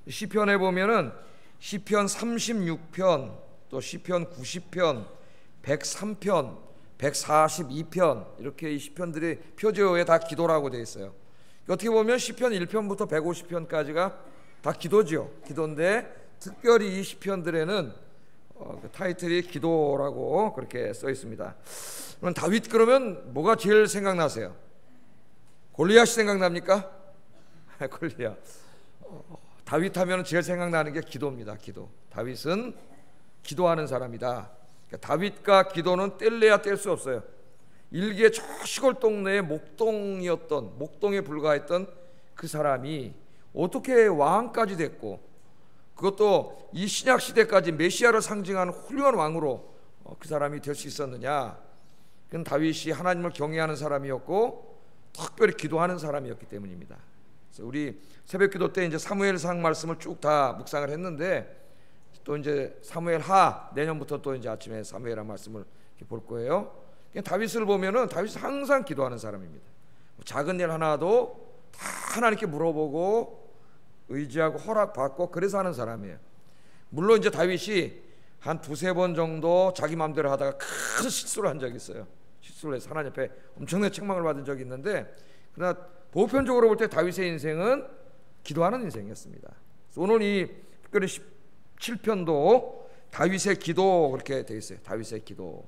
시편에 보면은 시편 36편, 또 시편 90편, 103편, 142편 이렇게 이 시편들이 표제어에 다 기도라고 되어 있어요. 어떻게 보면 시편 1편부터 150편까지가 다 기도죠. 기도인데 특별히 이 시편들에는 그 타이틀이 기도라고 그렇게 써 있습니다. 그럼 다윗 그러면 뭐가 제일 생각나세요? 골리앗이 생각납니까? 골리앗. 다윗 하면 제일 생각나는 게 기도입니다. 기도. 다윗은 기도하는 사람이다. 그러니까 다윗과 기도는 뗄래야 뗄 수 없어요. 일개 저 시골 동네의 목동에 불과했던 그 사람이 어떻게 왕까지 됐고, 그것도 이 신약 시대까지 메시아를 상징하는 훌륭한 왕으로 그 사람이 될 수 있었느냐? 그건 다윗이 하나님을 경외하는 사람이었고 특별히 기도하는 사람이었기 때문입니다. 그래서 우리 새벽기도 때 이제 사무엘상 말씀을 쭉 다 묵상을 했는데, 또 이제 사무엘하 내년부터 또 이제 아침에 사무엘하 말씀을 볼 거예요. 다윗을 보면은 다윗은 항상 기도하는 사람입니다. 작은 일 하나도 다 하나님께 물어보고 의지하고 허락받고 그래서 하는 사람이에요. 물론 이제 다윗이 한 두세 번 정도 자기 마음대로 하다가 큰 실수를 한 적이 있어요. 실수를 해서 하나님 앞에 엄청난 책망을 받은 적이 있는데, 그러나 보편적으로 볼 때 다윗의 인생은 기도하는 인생이었습니다. 오늘 이 특별히 17편도 다윗의 기도 그렇게 되어 있어요. 다윗의 기도.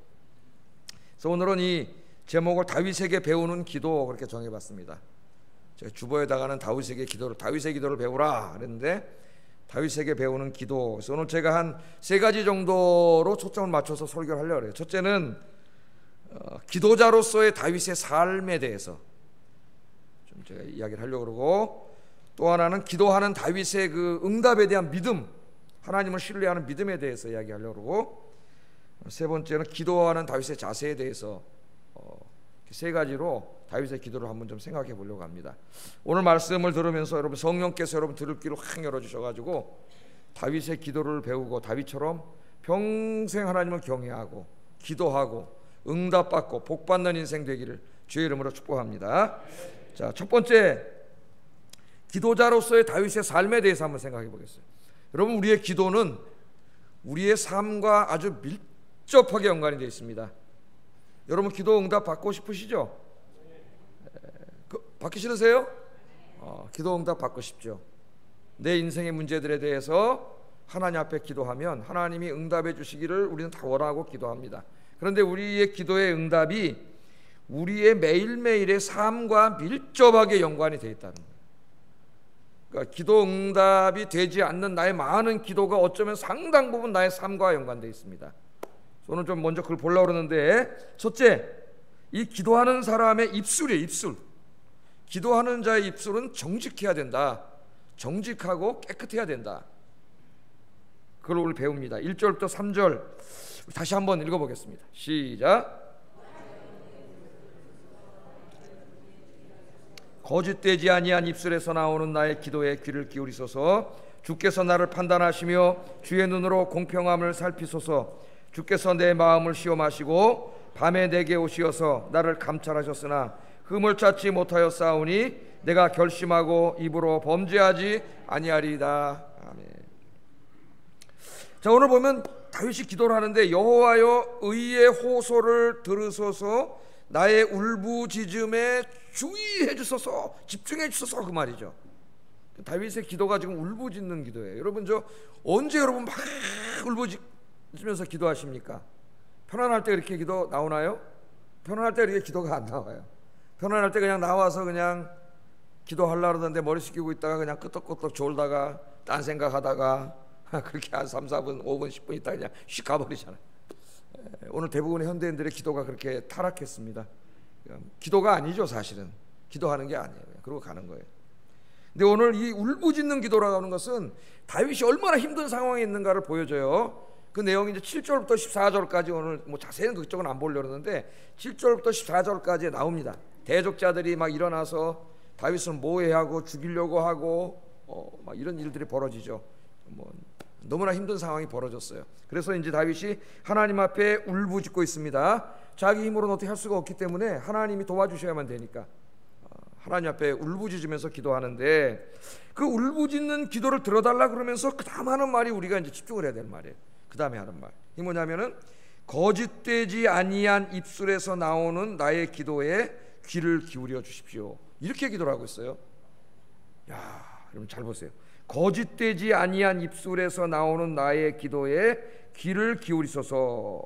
그래서 오늘은 이 제목을 다윗에게 배우는 기도 그렇게 정해봤습니다. 제가 주보에다가는 다윗의 기도를 배우라 그랬는데, 다윗에게 배우는 기도. 그래서 오늘 제가 한 세 가지 정도로 초점을 맞춰서 설교를 하려고 해요. 첫째는 기도자로서의 다윗의 삶에 대해서 좀 제가 이야기를 하려고 그러고, 또 하나는 기도하는 다윗의 그 응답에 대한 믿음, 하나님을 신뢰하는 믿음에 대해서 이야기하려고 그러고, 세 번째는 기도하는 다윗의 자세에 대해서 세 가지로 다윗의 기도를 한번 좀 생각해 보려고 합니다. 오늘 말씀을 들으면서 여러분 성령께서 여러분 들을 귀를 확 열어주셔가지고 다윗의 기도를 배우고 다윗처럼 평생 하나님을 경외하고 기도하고 응답받고 복받는 인생 되기를 주의 이름으로 축복합니다. 자, 첫 번째, 기도자로서의 다윗의 삶에 대해서 한번 생각해 보겠어요. 여러분, 우리의 기도는 우리의 삶과 아주 밀접하게 연관이 되어 있습니다. 여러분 기도 응답 받고 싶으시죠? 받기 싫으세요? 기도 응답 받고 싶죠. 내 인생의 문제들에 대해서 하나님 앞에 기도하면 하나님이 응답해 주시기를 우리는 다 원하고 기도합니다. 그런데 우리의 기도의 응답이 우리의 매일매일의 삶과 밀접하게 연관이 되어 있다는 거예요. 그러니까 기도 응답이 되지 않는 나의 많은 기도가 어쩌면 상당 부분 나의 삶과 연관되어 있습니다. 저는 좀 먼저 그걸 보려고 그러는데, 첫째, 이 기도하는 사람의 입술이에요. 입술. 기도하는 자의 입술은 정직해야 된다. 정직하고 깨끗해야 된다. 그걸 오늘 배웁니다. 1절부터 3절 다시 한번 읽어보겠습니다. 시작. 거짓되지 아니한 입술에서 나오는 나의 기도에 귀를 기울이소서. 주께서 나를 판단하시며 주의 눈으로 공평함을 살피소서. 주께서 내 마음을 시험하시고 밤에 내게 오시어서 나를 감찰하셨으나 흠을 찾지 못하였사오니 내가 결심하고 입으로 범죄하지 아니하리이다. 아멘. 자, 오늘 보면 다윗이 기도를 하는데, 여호와여 의의 호소를 들으소서, 나의 울부짖음에 주의해 주소서, 집중해 주소서, 그 말이죠. 다윗의 기도가 지금 울부짖는 기도예요. 여러분, 저 언제 여러분 막 울부짖으면서 기도하십니까? 편안할 때 그렇게 기도 나오나요? 편안할 때 그렇게 기도가 안 나와요. 편안할 때 그냥 나와서 그냥 기도하려고 그러는데 머리 숙이고 있다가 그냥 끄떡끄떡 졸다가 딴 생각하다가 그렇게 한 3, 4분, 5분, 10분 있다가 그냥 휙 가버리잖아요. 오늘 대부분의 현대인들의 기도가 그렇게 타락했습니다. 기도가 아니죠, 사실은. 기도하는 게 아니에요. 그러고 가는 거예요. 근데 오늘 이 울부짖는 기도라고 하는 것은 다윗이 얼마나 힘든 상황에 있는가를 보여줘요. 그 내용이 이제 7절부터 14절까지, 오늘 뭐 자세히는 그쪽은 안 보려고 그러는데 7절부터 14절까지 나옵니다. 대적자들이 막 일어나서 다윗을 모해하고 죽이려고 하고 막 이런 일들이 벌어지죠. 뭐 너무나 힘든 상황이 벌어졌어요. 그래서 이제 다윗이 하나님 앞에 울부짖고 있습니다. 자기 힘으로는 어떻게 할 수가 없기 때문에 하나님이 도와주셔야만 되니까 하나님 앞에 울부짖으면서 기도하는데, 그 울부짖는 기도를 들어달라 그러면서 그 다음 하는 말이 우리가 이제 집중을 해야 될 말이에요. 그 다음에 하는 말, 이 뭐냐면은 거짓되지 아니한 입술에서 나오는 나의 기도에 귀를 기울여 주십시오, 이렇게 기도를 하고 있어요. 야, 여러분 잘 보세요. 거짓되지 아니한 입술에서 나오는 나의 기도에 귀를 기울이소서.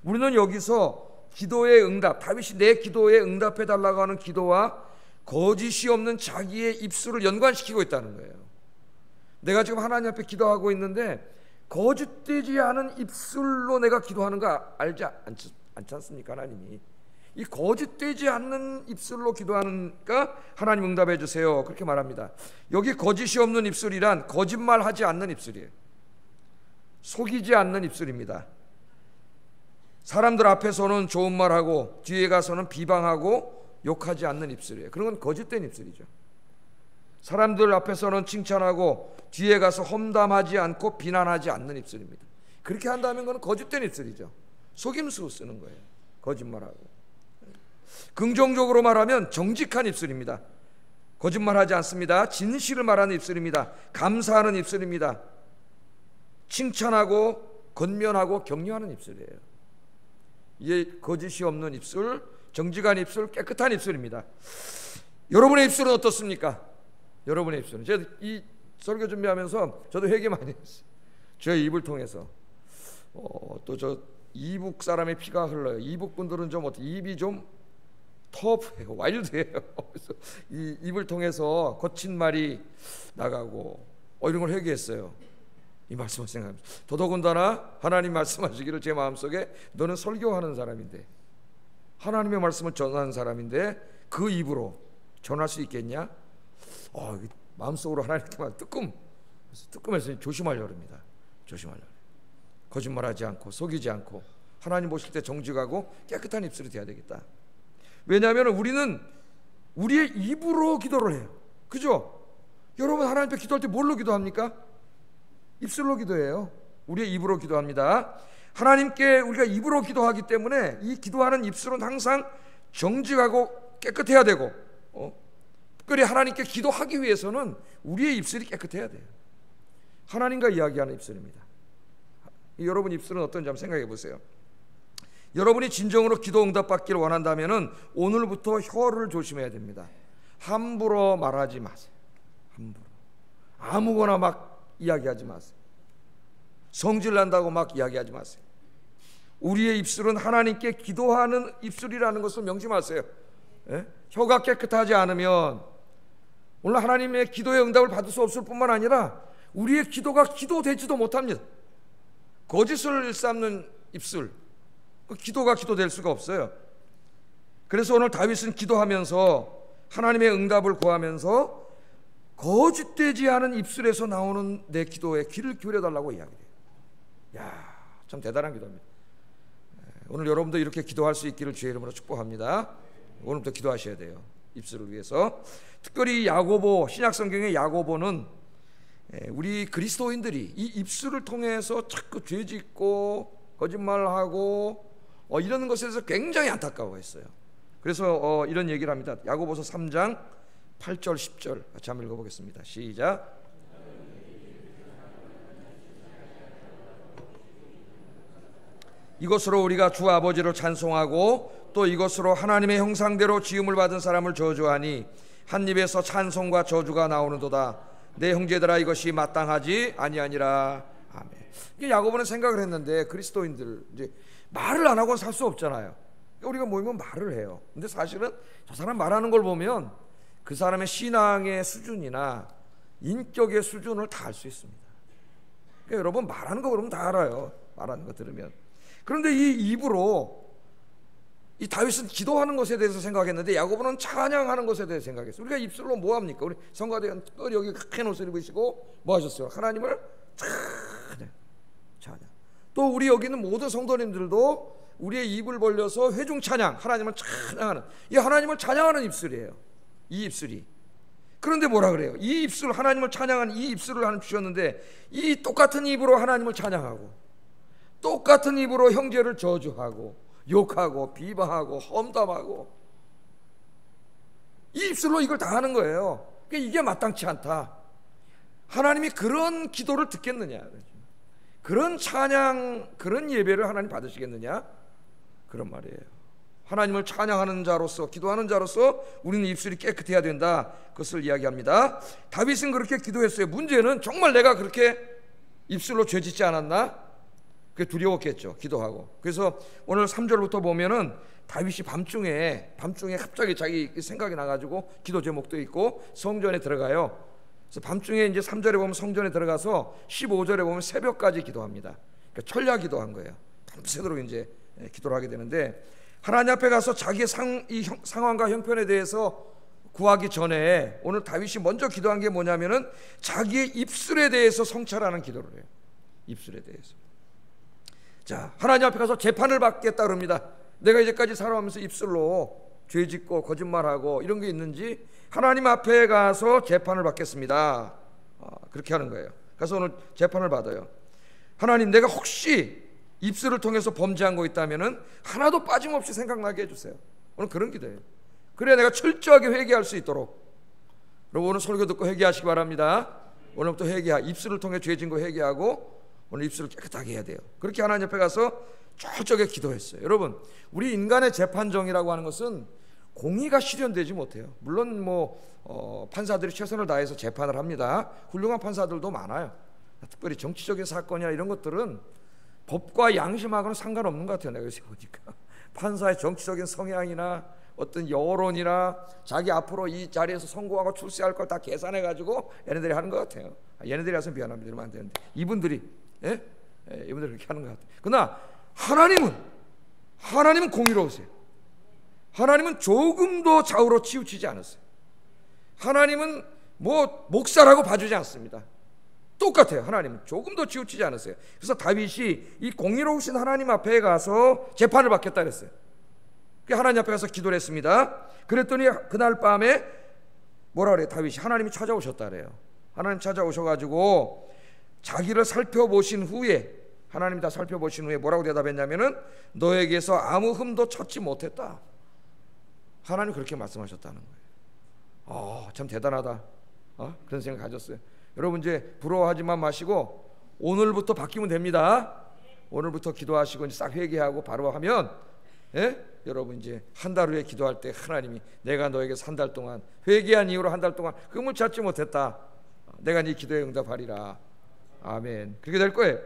우리는 여기서 기도의 응답, 다윗이 내 기도에 응답해 달라고 하는 기도와 거짓이 없는 자기의 입술을 연관시키고 있다는 거예요. 내가 지금 하나님 앞에 기도하고 있는데 거짓되지 않은 입술로 내가 기도하는 거 알지 않지 않습니까? 하나님이 이 거짓되지 않는 입술로 기도하니까 하나님 응답해 주세요, 그렇게 말합니다. 여기 거짓이 없는 입술이란 거짓말하지 않는 입술이에요. 속이지 않는 입술입니다. 사람들 앞에서는 좋은 말하고 뒤에 가서는 비방하고 욕하지 않는 입술이에요. 그런 건 거짓된 입술이죠. 사람들 앞에서는 칭찬하고 뒤에 가서 험담하지 않고 비난하지 않는 입술입니다. 그렇게 한다면 그건 거짓된 입술이죠. 속임수 쓰는 거예요. 거짓말하고. 긍정적으로 말하면 정직한 입술입니다. 거짓말하지 않습니다. 진실을 말하는 입술입니다. 감사하는 입술입니다. 칭찬하고 건면하고 격려하는 입술이에요. 이게 거짓이 없는 입술, 정직한 입술, 깨끗한 입술입니다. 여러분의 입술은 어떻습니까? 여러분의 입술은, 제가 이 설교 준비하면서 저도 회개 많이 했어요. 저의 입을 통해서 또 저 이북 사람의 피가 흘러요. 이북 분들은 좀 어떻게 입이 좀 터프해요, 와일드해요. 그래서 이 입을 통해서 거친 말이 나가고 이런 걸 회개했어요. 이 말씀을 생각하면서 더더군다나 하나님 말씀하시기를 제 마음속에 너는 설교하는 사람인데, 하나님의 말씀을 전하는 사람인데 그 입으로 전할 수 있겠냐? 마음속으로 하나님께 말 뜨끔해서 조심하려고 합니다. 조심하려고. 거짓말하지 않고 속이지 않고 하나님 보실 때 정직하고 깨끗한 입술이 돼야 되겠다. 왜냐하면 우리는 우리의 입으로 기도를 해요. 그죠? 여러분 하나님 앞에 기도할 때 뭘로 기도합니까? 입술로 기도해요. 우리의 입으로 기도합니다. 하나님께 우리가 입으로 기도하기 때문에 이 기도하는 입술은 항상 정직하고 깨끗해야 되고, 특별히 하나님께 기도하기 위해서는 우리의 입술이 깨끗해야 돼요. 하나님과 이야기하는 입술입니다. 여러분 입술은 어떤지 한번 생각해 보세요. 여러분이 진정으로 기도 응답받기를 원한다면 오늘부터 혀를 조심해야 됩니다. 함부로 말하지 마세요. 함부로 아무거나 막 이야기하지 마세요. 성질 난다고 막 이야기하지 마세요. 우리의 입술은 하나님께 기도하는 입술이라는 것을 명심하세요. 혀가 깨끗하지 않으면 오늘 하나님의 기도의 응답을 받을 수 없을 뿐만 아니라 우리의 기도가 기도되지도 못합니다. 거짓을 일삼는 입술, 기도가 기도될 수가 없어요. 그래서 오늘 다윗은 기도하면서 하나님의 응답을 구하면서 거짓되지 않은 입술에서 나오는 내 기도에 귀를 기울여달라고 이야기해요. 참 대단한 기도입니다. 오늘 여러분도 이렇게 기도할 수 있기를 주의 이름으로 축복합니다. 오늘부터 기도하셔야 돼요. 입술을 위해서. 특별히 야고보, 신약성경의 야고보는 우리 그리스도인들이 이 입술을 통해서 자꾸 죄짓고 거짓말하고 이런 것에 대해서 굉장히 안타까워했어요. 그래서 이런 얘기를 합니다. 야고보서 3장 8절 10절 같이 한번 읽어보겠습니다. 시작. 이것으로 우리가 주 아버지를 찬송하고 또 이것으로 하나님의 형상대로 지음을 받은 사람을 저주하니 한 입에서 찬송과 저주가 나오는도다. 내 형제들아 이것이 마땅하지 아니하니라. 아멘. 이게 야고보는 생각을 했는데 그리스도인들 이제 말을 안 하고는 살 수 없잖아요. 우리가 모이면 말을 해요. 근데 사실은 저 사람 말하는 걸 보면 그 사람의 신앙의 수준이나 인격의 수준을 다 알 수 있습니다. 그러니까 여러분 말하는 거 그러면 다 알아요. 말하는 거 들으면. 그런데 이 입으로 이 다윗은 기도하는 것에 대해서 생각했는데 야고보는 찬양하는 것에 대해서 생각했어요. 우리가 입술로 뭐 합니까? 우리 성가대원 특별히 여기 큰 옷을 입으시고 뭐 하셨어요? 하나님을 찬양. 또 우리 여기 있는 모든 성도님들도 우리의 입을 벌려서 회중 찬양, 하나님을 찬양하는, 이 하나님을 찬양하는 입술이에요. 이 입술이. 그런데 뭐라 그래요? 이 입술, 하나님을 찬양하는 이 입술을 하나님 주셨는데 이 똑같은 입으로 하나님을 찬양하고 똑같은 입으로 형제를 저주하고 욕하고 비방하고 험담하고 이 입술로 이걸 다 하는 거예요. 그러니까 이게 마땅치 않다. 하나님이 그런 기도를 듣겠느냐, 그런 찬양, 그런 예배를 하나님 받으시겠느냐, 그런 말이에요. 하나님을 찬양하는 자로서, 기도하는 자로서 우리는 입술이 깨끗해야 된다, 그것을 이야기합니다. 다윗은 그렇게 기도했어요. 문제는 정말 내가 그렇게 입술로 죄짓지 않았나? 그게 두려웠겠죠, 기도하고. 그래서 오늘 3절부터 보면은 다윗이 밤중에 갑자기 자기 생각이 나가지고 기도 제목도 있고 성전에 들어가요. 그래서 밤중에 이제 3절에 보면 성전에 들어가서 15절에 보면 새벽까지 기도합니다. 그러니까 철야 기도한 거예요. 밤새도록 이제 기도를 하게 되는데, 하나님 앞에 가서 자기의 이 상황과 형편에 대해서 구하기 전에 오늘 다윗이 먼저 기도한 게 뭐냐면은 자기의 입술에 대해서 성찰하는 기도를 해요. 입술에 대해서. 자, 하나님 앞에 가서 재판을 받겠다 그럽니다. 내가 이제까지 살아오면서 입술로 죄짓고 거짓말하고 이런 게 있는지 하나님 앞에 가서 재판을 받겠습니다. 그렇게 하는 거예요. 그래서 오늘 재판을 받아요. 하나님, 내가 혹시 입술을 통해서 범죄한 거 있다면은 하나도 빠짐없이 생각나게 해주세요. 오늘 그런 기도예요. 그래야 내가 철저하게 회개할 수 있도록. 여러분, 오늘 설교 듣고 회개하시기 바랍니다. 오늘부터 입술을 통해 죄진 거 회개하고 오늘 입술을 깨끗하게 해야 돼요. 그렇게 하나님 앞에 가서 철저하게 기도했어요. 여러분, 우리 인간의 재판정이라고 하는 것은 공의가 실현되지 못해요. 물론 판사들이 최선을 다해서 재판을 합니다. 훌륭한 판사들도 많아요. 특별히 정치적인 사건이나 이런 것들은 법과 양심하고는 상관없는 것 같아요. 내가 요새 보니까 판사의 정치적인 성향이나 어떤 여론이나 자기 앞으로 이 자리에서 선고하고 출세할 걸 다 계산해 가지고 얘네들이 하는 것 같아요. 얘네들이 해서 미안합니다. 이러면 안 되는데 이분들이 이분들이 그렇게 하는 것 같아요. 그러나 하나님은 공의로우세요. 하나님은 조금도 좌우로 치우치지 않았어요. 하나님은 목사라고 봐주지 않습니다. 똑같아요. 하나님은 조금도 치우치지 않았어요. 그래서 다윗이 이 공의로우신 하나님 앞에 가서 재판을 받겠다 그랬어요. 하나님 앞에 가서 기도를 했습니다. 그랬더니 그날 밤에 뭐라 그래요? 다윗이 하나님이 찾아오셨다 그래요. 하나님 찾아오셔가지고 자기를 살펴보신 후에, 하나님이 다 살펴보신 후에 뭐라고 대답했냐면은 너에게서 아무 흠도 찾지 못했다. 하나님 그렇게 말씀하셨다는 거예요. 참 대단하다. 그런 생각 가졌어요. 여러분, 이제 부러워하지만 마시고 오늘부터 바뀌면 됩니다. 오늘부터 기도하시고 이제 싹 회개하고 바로 하면, 여러분 이제 한 달 후에 기도할 때 하나님이 내가 너에게서 한 달 동안 회개한 이후로 한 달 동안 흠을 찾지 못했다. 내가 네 기도에 응답하리라. 아멘. 그렇게 될 거예요.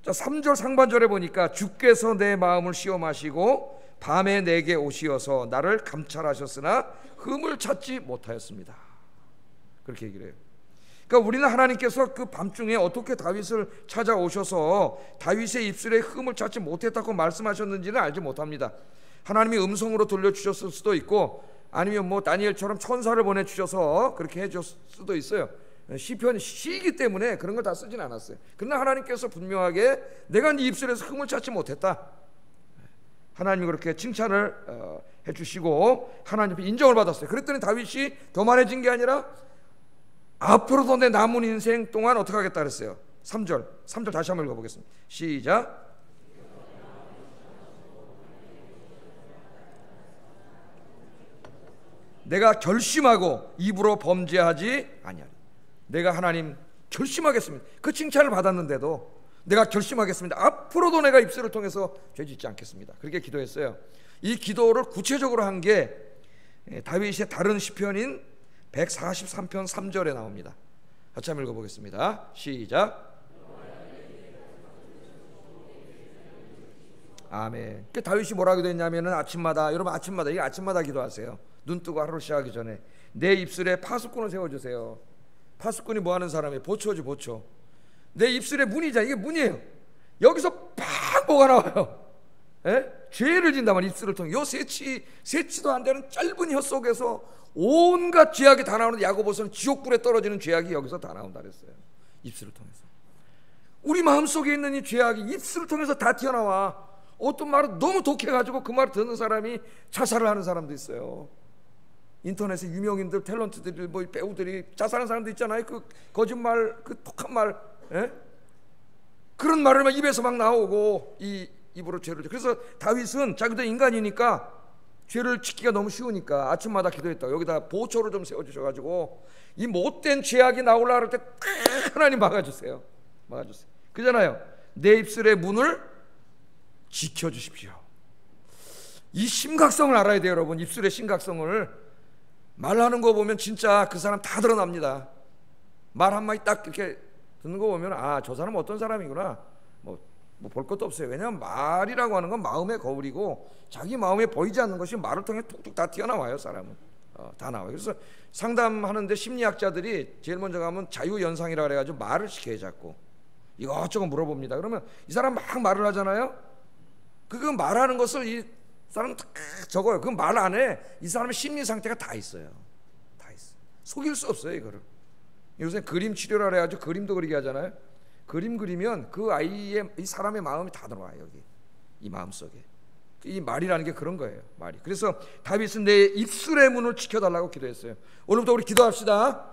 자, 3절 상반절에 보니까 주께서 내 마음을 시험하시고 밤에 내게 오시어서 나를 감찰하셨으나 흠을 찾지 못하였습니다. 그렇게 얘기를 해요. 그러니까 우리는 하나님께서 그 밤중에 어떻게 다윗을 찾아오셔서 다윗의 입술에 흠을 찾지 못했다고 말씀하셨는지는 알지 못합니다. 하나님이 음성으로 들려주셨을 수도 있고 아니면 다니엘처럼 천사를 보내주셔서 그렇게 해줬을 수도 있어요. 시편 시이기 때문에 그런 걸 다 쓰진 않았어요. 그러나 하나님께서 분명하게 내가 네 입술에서 흠을 찾지 못했다, 하나님이 그렇게 칭찬을 해주시고 하나님 앞에 인정을 받았어요. 그랬더니 다윗이 교만해진 게 아니라 앞으로도 내 남은 인생 동안 어떻게 하겠다 그랬어요. 3절 다시 한번 읽어보겠습니다. 시작. 내가 결심하고 입으로 범죄하지 아니하리. 내가 하나님 결심하겠습니다. 그 칭찬을 받았는데도 내가 결심하겠습니다. 앞으로도 내가 입술을 통해서 죄짓지 않겠습니다. 그렇게 기도했어요. 이 기도를 구체적으로 한 게 다윗의 다른 시편인 143편 3절에 나옵니다. 같이 한번 읽어보겠습니다. 시작. 아멘. 그 다윗이 뭐라고 됐냐면은 아침마다, 여러분 아침마다, 이게 아침마다 기도하세요. 눈 뜨고 하루를 시작하기 전에 내 입술에 파수꾼을 세워주세요. 파수꾼이 뭐 하는 사람이에요? 보초지, 보초. 내 입술에 문이자, 이게 문이에요. 여기서 팍 뭐가 나와요. 죄를 진다만 입술을 통해. 요 세치도 안 되는 짧은 혀 속에서 온갖 죄악이 다 나오는, 야고보서는 지옥불에 떨어지는 죄악이 여기서 다 나온다 그랬어요. 입술을 통해서. 우리 마음속에 있는 이 죄악이 입술을 통해서 다 튀어나와. 어떤 말은 너무 독해가지고 그 말을 듣는 사람이 자살을 하는 사람도 있어요. 인터넷에 유명인들, 탤런트들, 배우들이 자살하는 사람도 있잖아요. 그 거짓말, 그 독한 말, 그런 말을 막 입에서 막 나오고 이 입으로 죄를. 그래서 다윗은 자기도 인간이니까 죄를 짓기가 너무 쉬우니까 아침마다 기도했다. 여기다 보초를 좀 세워주셔가지고 이 못된 죄악이 나오려고 할 때 하나님 막아주세요. 막아주세요. 그잖아요. 내 입술의 문을 지켜주십시오. 이 심각성을 알아야 돼요, 여러분. 입술의 심각성을. 말하는 거 보면 진짜 그 사람 다 드러납니다. 말 한마디 딱 이렇게 듣는 거 보면 아, 저 사람은 어떤 사람이구나. 뭐 볼 것도 없어요. 왜냐하면 말이라고 하는 건 마음의 거울이고 자기 마음에 보이지 않는 것이 말을 통해 툭툭 다 튀어나와요. 사람은 다 나와요. 그래서 상담하는데 심리학자들이 제일 먼저 가면 자유연상이라 그래가지고 말을 시켜요. 자꾸 이것저것 물어봅니다. 그러면 이 사람 막 말을 하잖아요. 그 말하는 것을 이 사람은 딱 적어요. 그 말 안에 이 사람의 심리 상태가 다 있어요. 다 있어. 속일 수 없어요. 이거를. 요새 그림 치료라 그래가지고 그림도 그리게 하잖아요. 그림 그리면 그 아이의, 이 사람의 마음이 다 들어와요. 여기 이 마음 속에. 이 말이라는 게 그런 거예요. 말이. 그래서 다윗은 내 입술의 문을 지켜달라고 기도했어요. 오늘부터 우리 기도합시다.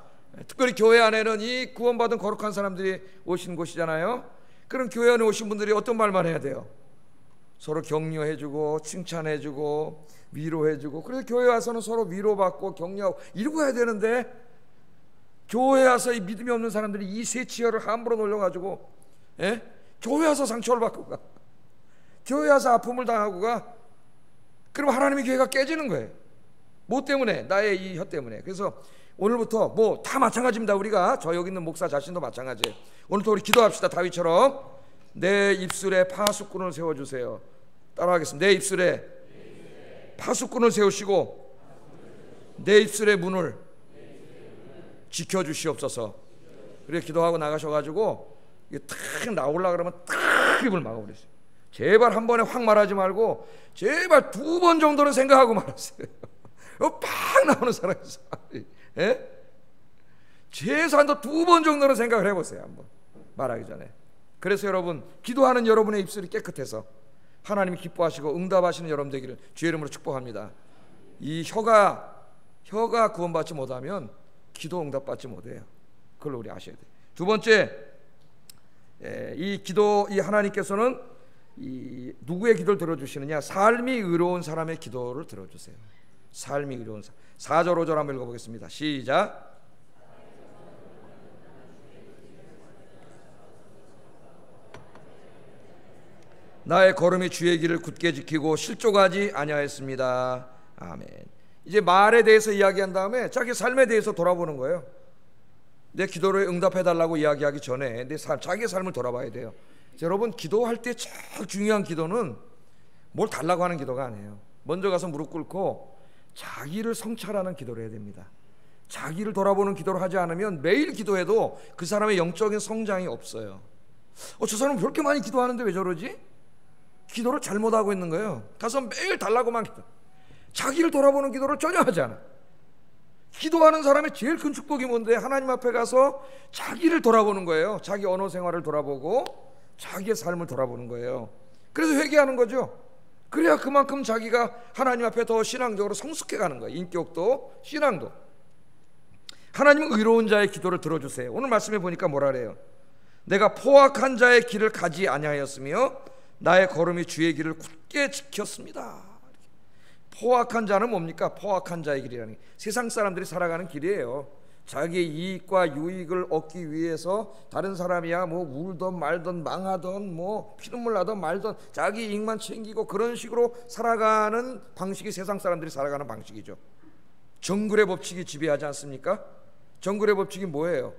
특별히 교회 안에는 이 구원받은 거룩한 사람들이 오신 곳이잖아요. 그럼 교회 안에 오신 분들이 어떤 말만 해야 돼요? 서로 격려해주고 칭찬해주고 위로해주고. 그래서 교회 와서는 서로 위로받고 격려하고 이러고 해야 되는데, 교회 와서 이 믿음이 없는 사람들이 이 세 치열을 함부로 놀려가지고 교회 와서 상처를 받고 가, 교회 와서 아픔을 당하고 가. 그럼 하나님의 교회가 깨지는 거예요. 뭐 때문에? 나의 이 혀 때문에. 그래서 오늘부터 뭐 다 마찬가지입니다. 우리가 저 여기 있는 목사 자신도 마찬가지예요. 오늘부터 우리 기도합시다. 다윗처럼 내 입술에 파수꾼을 세워주세요. 따라하겠습니다. 내 입술에 파수꾼을 세우시고 내 입술의 문을 지켜주시옵소서. 그렇게 기도하고 나가셔가지고 이게 탁 나오려고 그러면 탁 입을 막아버렸어요. 제발 한 번에 확 말하지 말고 제발 2번 정도는 생각하고 말았어요. 팍 나오는 사람이 있어. 최소한도 2번 정도는 생각을 해보세요. 한번 말하기 전에. 그래서 여러분, 기도하는 여러분의 입술이 깨끗해서 하나님이 기뻐하시고 응답하시는 여러분 되기를 주의 이름으로 축복합니다. 이 혀가 구원받지 못하면 기도 응답받지 못해요. 그걸 우리 아셔야 돼요. 두 번째, 이 하나님께서는 이 누구의 기도를 들어주시느냐? 삶이 의로운 사람의 기도를 들어주세요. 삶이 의로운 사람. 4절 5절 한번 읽어보겠습니다. 시작. 나의 걸음이 주의 길을 굳게 지키고 실족하지 아니하였습니다. 아멘. 이제 말에 대해서 이야기한 다음에 자기 삶에 대해서 돌아보는 거예요. 내 기도를 응답해달라고 이야기하기 전에 자기의 삶을 돌아봐야 돼요. 여러분, 기도할 때 제일 중요한 기도는 뭘 달라고 하는 기도가 아니에요. 먼저 가서 무릎 꿇고 자기를 성찰하는 기도를 해야 됩니다. 자기를 돌아보는 기도를 하지 않으면 매일 기도해도 그 사람의 영적인 성장이 없어요. 저 사람은 그렇게 많이 기도하는데 왜 저러지? 기도를 잘못하고 있는 거예요. 가서 매일 달라고만 기도. 자기를 돌아보는 기도를 전혀 하지 않아. 기도하는 사람의 제일 큰 축복이 뭔데? 하나님 앞에 가서 자기를 돌아보는 거예요. 자기 언어 생활을 돌아보고 자기의 삶을 돌아보는 거예요. 그래서 회개하는 거죠. 그래야 그만큼 자기가 하나님 앞에 더 신앙적으로 성숙해 가는 거예요. 인격도 신앙도. 하나님은 의로운 자의 기도를 들어주세요. 오늘 말씀해 보니까 뭐라 그래요? 내가 포악한 자의 길을 가지 아니하였으며 나의 걸음이 주의 길을 굳게 지켰습니다. 포악한 자는 뭡니까? 포악한 자의 길이라는 게 세상 사람들이 살아가는 길이에요. 자기의 이익과 유익을 얻기 위해서 다른 사람이야 뭐 울던 말던 망하던 뭐 피눈물 나던 말던 자기 이익만 챙기고 그런 식으로 살아가는 방식이 세상 사람들이 살아가는 방식이죠. 정글의 법칙이 지배하지 않습니까? 정글의 법칙이 뭐예요?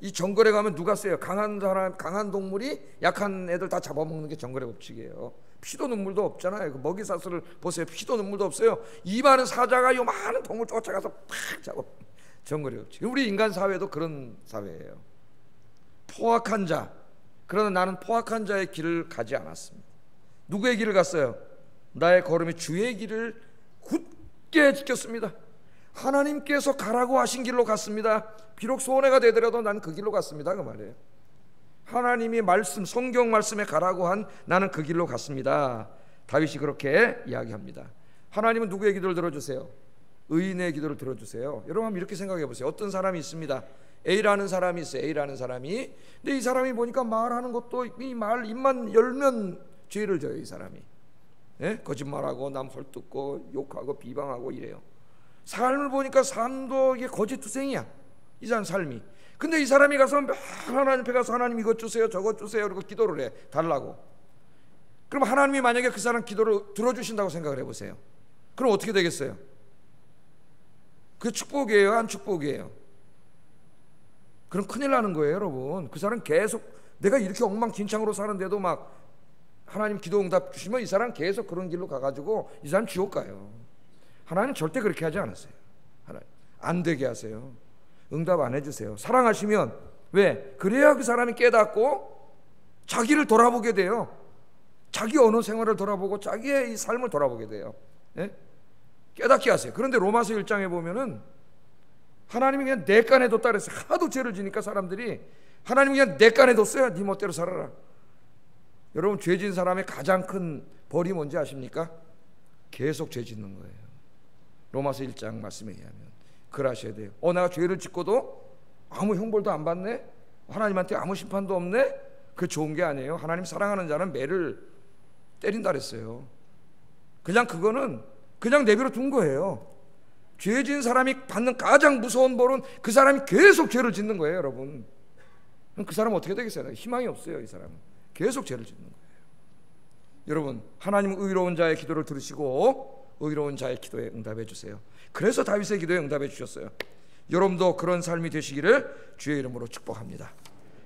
이 정글에 가면 누가 세요? 강한 사람, 강한 동물이 약한 애들 다 잡아먹는 게 정글의 법칙이에요. 피도 눈물도 없잖아요. 그 먹이사슬을 보세요. 피도 눈물도 없어요. 이 많은 사자가 요 많은 동물 쫓아가서 팍 잡아. 정글의 법칙. 우리 인간 사회도 그런 사회예요. 포악한 자. 그러나 나는 포악한 자의 길을 가지 않았습니다. 누구의 길을 갔어요? 나의 걸음이 주의 길을 굳게 지켰습니다. 하나님께서 가라고 하신 길로 갔습니다. 비록 손해가 되더라도 나는 그 길로 갔습니다. 그 말이에요. 하나님이 말씀, 성경 말씀에 가라고 한 나는 그 길로 갔습니다. 다윗이 그렇게 이야기합니다. 하나님은 누구의 기도를 들어주세요? 의인의 기도를 들어주세요. 여러분 한번 이렇게 생각해 보세요. 어떤 사람이 있습니다. A라는 사람이 있어요. A라는 사람이. 근데 이 사람이 보니까 말하는 것도 이 말 입만 열면 죄를 져요. 이 사람이. 예? 거짓말하고 남 헐뜯고 욕하고 비방하고 이래요. 삶을 보니까 삶도 이게 거짓투생이야, 이 사람 삶이. 근데 이 사람이 가서 하나님 앞에 가서 하나님 이것 주세요 저것 주세요 그리고 기도를 해 달라고. 그럼 하나님이 만약에 그 사람 기도를 들어주신다고 생각을 해보세요. 그럼 어떻게 되겠어요? 그게 축복이에요 안 축복이에요? 그럼 큰일 나는 거예요 여러분. 그 사람 계속 내가 이렇게 엉망진창으로 사는데도 막 하나님 기도 응답 주시면 이 사람 계속 그런 길로 가가지고 이 사람 지옥 가요. 하나님 절대 그렇게 하지 않았어요. 하나님 안 되게 하세요. 응답 안 해주세요. 사랑하시면 왜? 그래야 그 사람이 깨닫고 자기를 돌아보게 돼요. 자기 언어 생활을 돌아보고 자기의 이 삶을 돌아보게 돼요. 예? 깨닫게 하세요. 그런데 로마서 1장에 보면은 하나님이 그냥 내 깐에 뒀다 그랬어요. 하도 죄를 지니까 사람들이 하나님이 그냥 내 깐에 뒀어요. 네 멋대로 살아라. 여러분 죄 진 사람의 가장 큰 벌이 뭔지 아십니까? 계속 죄 짓는 거예요. 로마서 1장 말씀에 의하면 그러셔야 돼요. 내가 죄를 짓고도 아무 형벌도 안 받네, 하나님한테 아무 심판도 없네, 그 좋은 게 아니에요. 하나님 사랑하는 자는 매를 때린다 그랬어요. 그냥 그거는 그냥 내버려 둔 거예요. 죄 지은 사람이 받는 가장 무서운 벌은 그 사람이 계속 죄를 짓는 거예요 여러분. 그럼 그 사람은 어떻게 되겠어요? 희망이 없어요. 이 사람은 계속 죄를 짓는 거예요. 여러분 하나님은 의로운 자의 기도를 들으시고 의로운 자의 기도에 응답해 주세요. 그래서 다윗의 기도에 응답해 주셨어요. 여러분도 그런 삶이 되시기를 주의 이름으로 축복합니다.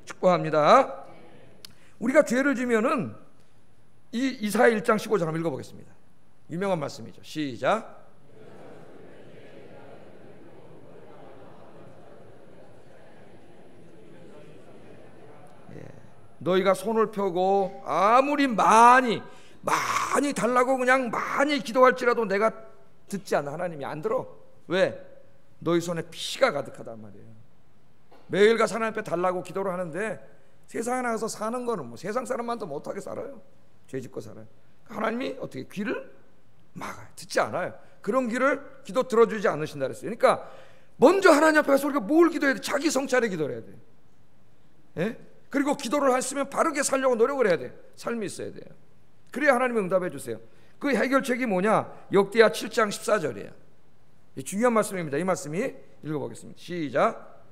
축복합니다. 우리가 죄를 지면은 이 이사야 1장 15절 한번 읽어보겠습니다. 유명한 말씀이죠. 시작. 너희가 손을 펴고 아무리 많이 달라고 그냥 많이 기도할지라도 내가 듣지 않아. 하나님이 안 들어. 왜? 너희 손에 피가 가득하단 말이에요. 매일같이 하나님 앞에 달라고 기도를 하는데 세상에 나가서 사는 거는 뭐 세상 사람만도 못하게 살아요. 죄 짓고 살아요. 하나님이 어떻게 귀를 막아요. 듣지 않아요. 그런 길을 기도 들어주지 않으신다 그랬어요. 그러니까 먼저 하나님 앞에 가서 우리가 뭘 기도해야 돼? 자기 성찰의 기도를 해야 돼요. 예? 그리고 기도를 했으면 바르게 살려고 노력을 해야 돼요. 삶이 있어야 돼요. 그래야 하나님이 응답해 주세요. 그 해결책이 뭐냐? 역대하 7장 14절이에요. 중요한 말씀입니다. 이 말씀이 읽어보겠습니다. 시작.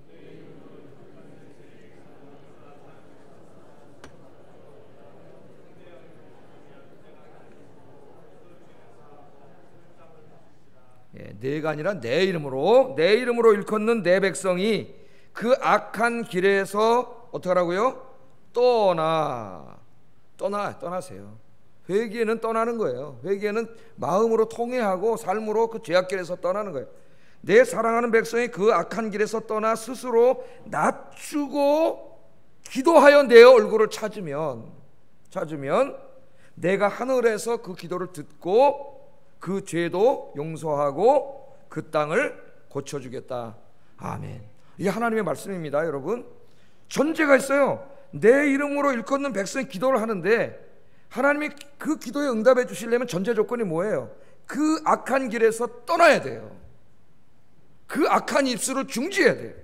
내가 아니라 내 이름으로 일컫는 내 백성이 그 악한 길에서 어떻게 하라고요? 떠나세요. 회개는 떠나는 거예요. 회개는 마음으로 통회하고 삶으로 그 죄악길에서 떠나는 거예요. 내 사랑하는 백성이 그 악한 길에서 떠나 스스로 낮추고 기도하여 내 얼굴을 찾으면 내가 하늘에서 그 기도를 듣고 그 죄도 용서하고 그 땅을 고쳐주겠다. 아멘. 이게 하나님의 말씀입니다. 여러분 전제가 있어요. 내 이름으로 일컫는 백성이 기도를 하는데 하나님이 그 기도에 응답해 주시려면 전제 조건이 뭐예요? 그 악한 길에서 떠나야 돼요. 그 악한 입술을 중지해야 돼요.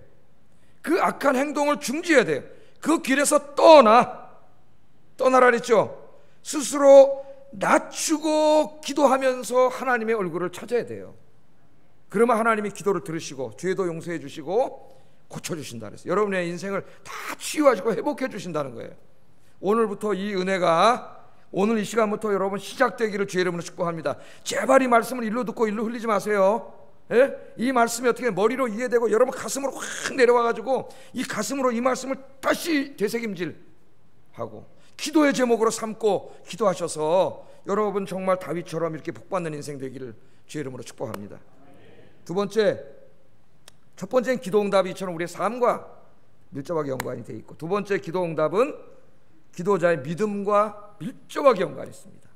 그 악한 행동을 중지해야 돼요. 그 길에서 떠나라 그랬죠. 스스로 낮추고 기도하면서 하나님의 얼굴을 찾아야 돼요. 그러면 하나님이 기도를 들으시고 죄도 용서해 주시고 고쳐주신다 그랬어요. 여러분의 인생을 다 치유하시고 회복해 주신다는 거예요. 오늘부터 이 은혜가 오늘 이 시간부터 여러분 시작되기를 주의 이름으로 축복합니다. 제발 이 말씀을 일로 듣고 일로 흘리지 마세요. 예? 이 말씀이 어떻게 머리로 이해되고 여러분 가슴으로 확 내려와가지고 이 가슴으로 이 말씀을 다시 되새김질하고 기도의 제목으로 삼고 기도하셔서 여러분 정말 다윗처럼 이렇게 복받는 인생 되기를 주의 이름으로 축복합니다. 두 번째, 첫 번째는 기도응답이 이처럼 우리의 삶과 밀접하게 연관이 되어 있고, 두 번째 기도응답은 기도자의 믿음과 밀접하게 연관이 있습니다.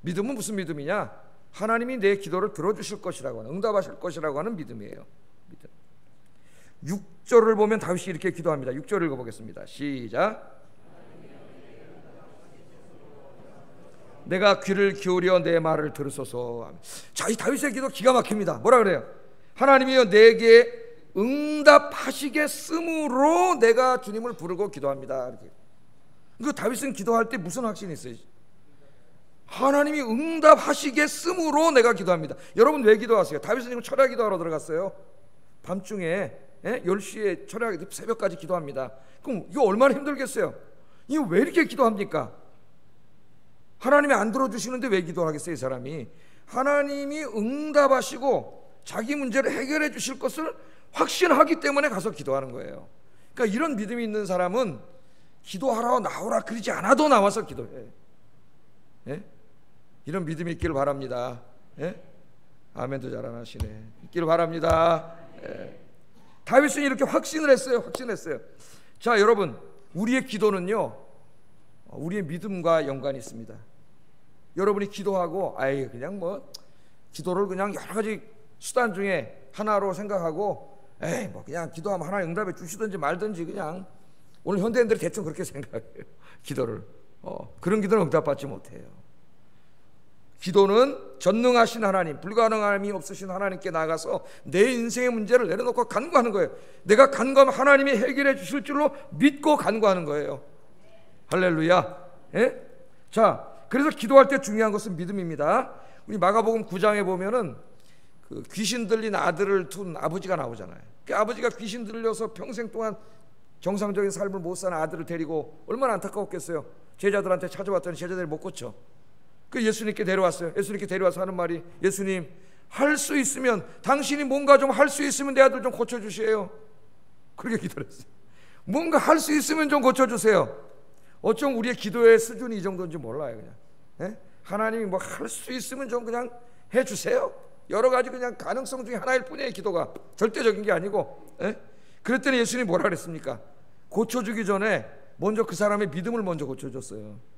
믿음은 무슨 믿음이냐? 하나님이 내 기도를 들어주실 것이라고 하는, 응답하실 것이라고 하는 믿음이에요. 믿음. 6절을 보면 다윗이 이렇게 기도합니다. 6절 읽어보겠습니다. 시작. 내가 귀를 기울여 내 말을 들으소서. 자, 이 다윗의 기도 기가 막힙니다. 뭐라 그래요? 하나님이여 내게 응답하시겠으므로 내가 주님을 부르고 기도합니다. 이렇게. 그 다윗은 기도할 때 무슨 확신이 있어요? 하나님이 응답하시겠으므로 내가 기도합니다. 여러분 왜 기도하세요? 다윗은 지금 철야 기도하러 들어갔어요. 밤중에 10시에 철야 새벽까지 기도합니다. 그럼 이거 얼마나 힘들겠어요? 이거 왜 이렇게 기도합니까? 하나님이 안 들어주시는데 왜 기도하겠어요? 이 사람이 하나님이 응답하시고 자기 문제를 해결해 주실 것을 확신하기 때문에 가서 기도하는 거예요. 그러니까 이런 믿음이 있는 사람은 기도하러 나오라 그러지 않아도 나와서 기도해. 이런 믿음이 있기를 바랍니다. 아멘도 잘 안 하시네. 있기를 바랍니다. 다윗은 이렇게 확신을 했어요. 자, 여러분, 우리의 기도는요, 우리의 믿음과 연관이 있습니다. 여러분이 기도하고 그냥 기도를 그냥 여러 가지 수단 중에 하나로 생각하고 그냥 기도하면 하나님 응답해 주시든지 말든지 그냥 오늘 현대인들이 대충 그렇게 생각해요. 기도를 그런 기도는 응답받지 못해요. 기도는 전능하신 하나님, 불가능함이 없으신 하나님께 나가서 내 인생의 문제를 내려놓고 간구하는 거예요. 내가 간구하면 하나님이 해결해 주실 줄로 믿고 간구하는 거예요. 할렐루야. 자, 그래서 기도할 때 중요한 것은 믿음입니다. 우리 마가복음 9장에 보면은 그 귀신 들린 아들을 둔 아버지가 나오잖아요. 그 아버지가 귀신 들려서 평생 동안 정상적인 삶을 못 사는 아들을 데리고 얼마나 안타까웠겠어요. 제자들한테 찾아왔더니 제자들이 못 고쳐. 그 예수님께 데려왔어요. 예수님께 데려와서 하는 말이, 예수님, 할 수 있으면, 당신이 뭔가 좀 할 수 있으면 내 아들 좀 고쳐주세요. 그렇게 기도를 했어요. 뭔가 할 수 있으면 좀 고쳐주세요. 어쩜 우리의 기도의 수준이 이 정도인지 몰라요. 그냥 하나님이 뭐 할 수 있으면 좀 그냥 해주세요. 여러 가지 그냥 가능성 중에 하나일 뿐이에요. 기도가 절대적인 게 아니고. 그랬더니 예수님이 뭐라 그랬습니까? 고쳐주기 전에 먼저 그 사람의 믿음을 먼저 고쳐줬어요.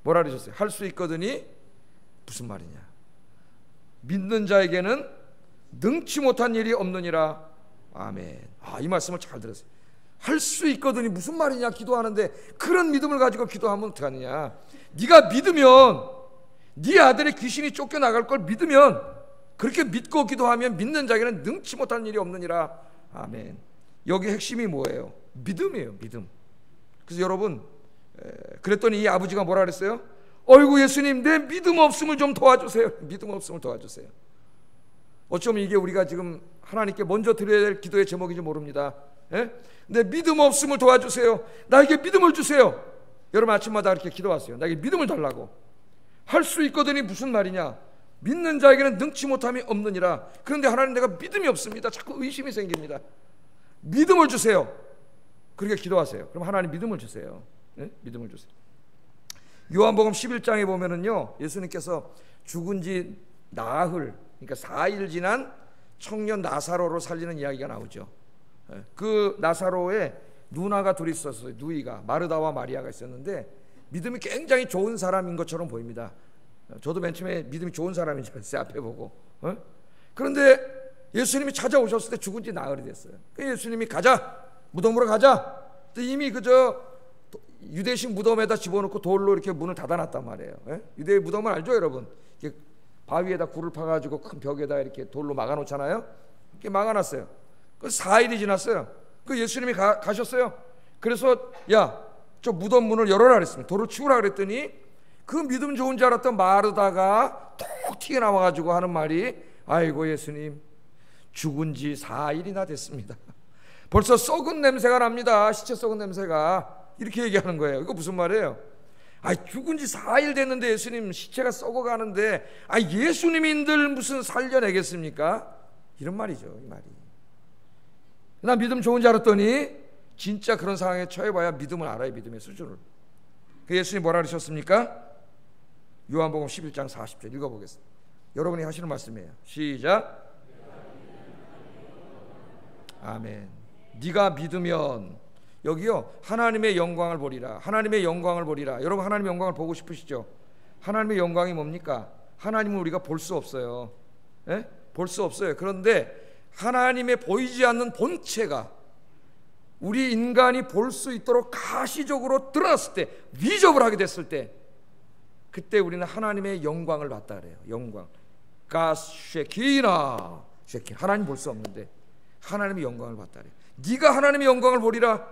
뭐라 그러셨어요? 할 수 있거든이 무슨 말이냐? 믿는 자에게는 능치 못한 일이 없느니라. 아멘. 이 말씀을 잘 들었어요. 할 수 있거든이 무슨 말이냐? 기도하는데 그런 믿음을 가지고 기도하면 어떡하느냐? 네가 믿으면, 네 아들의 귀신이 쫓겨나갈 걸 믿으면, 그렇게 믿고 기도하면 믿는 자에게는 능치 못한 일이 없느니라. 아멘. 여기 핵심이 뭐예요? 믿음이에요. 믿음. 그래서 여러분, 그랬더니 이 아버지가 뭐라 그랬어요? 어이구 예수님, 내 믿음 없음을 좀 도와주세요. 믿음 없음을 도와주세요. 어쩌면 이게 우리가 지금 하나님께 먼저 드려야 될 기도의 제목인지 모릅니다. 내 믿음 없음을 도와주세요. 나에게 믿음을 주세요. 여러분 아침마다 이렇게 기도하세요. 나에게 믿음을 달라고. 할 수 있거든이 무슨 말이냐? 믿는 자에게는 능치 못함이 없느니라. 그런데 하나님, 내가 믿음이 없습니다. 자꾸 의심이 생깁니다. 믿음을 주세요. 그렇게 기도하세요. 그럼 하나님 믿음을 주세요. 믿음을 주세요. 요한복음 11장에 보면은요, 예수님께서 죽은 지 나흘, 그러니까 4일 지난 청년 나사로를 살리는 이야기가 나오죠. 그 나사로에 누나가 둘이 있었어요. 누이가 마르다와 마리아가 있었는데 믿음이 굉장히 좋은 사람인 것처럼 보입니다. 저도 맨 처음에 믿음이 좋은 사람인 줄 알았어요. 앞에 보고. 그런데 예수님이 찾아오셨을 때 죽은 지 나흘이 됐어요. 예수님이 가자, 무덤으로 가자. 이미 유대식 무덤에다 집어넣고 돌로 이렇게 문을 닫아놨단 말이에요. 유대의 무덤은 알죠, 여러분? 이렇게 바위에다 굴을 파가지고 큰 벽에다 이렇게 돌로 막아놓잖아요. 이렇게 막아놨어요. 그 4일이 지났어요. 그 예수님이 가셨어요. 그래서 저 무덤 문을 열어라 그랬습니다. 돌을 치우라 그랬더니 그 믿음 좋은 줄 알았던 마르다가 톡 튀어나와가지고 하는 말이, 아이고 예수님, 죽은 지 4일이나 됐습니다. 벌써 썩은 냄새가 납니다. 시체 썩은 냄새가. 이렇게 얘기하는 거예요. 이거 무슨 말이에요? 죽은 지 4일 됐는데 예수님 시체가 썩어가는데 예수님인들 무슨 살려내겠습니까? 이런 말이죠. 이 말이. 나 믿음 좋은 줄 알았더니 진짜 그런 상황에 처해봐야 믿음을 알아요. 믿음의 수준을. 그 예수님 뭐라 그러셨습니까? 요한복음 11장 40절 읽어보겠습니다. 여러분이 하시는 말씀이에요. 시작. 아멘. 네가 믿으면, 여기요, 하나님의 영광을 보리라. 하나님의 영광을 보리라. 여러분 하나님의 영광을 보고 싶으시죠? 하나님의 영광이 뭡니까? 하나님을 우리가 볼 수 없어요. 볼 수 없어요. 그런데 하나님의 보이지 않는 본체가 우리 인간이 볼 수 있도록 가시적으로 드러났을 때, 위접을 하게 됐을 때, 그때 우리는 하나님의 영광을 봤다 그래요. 영광. 가쉐키나 쉐키. 하나님 볼 수 없는데 하나님의 영광을 봤다 그래요. 네가 하나님의 영광을 보리라.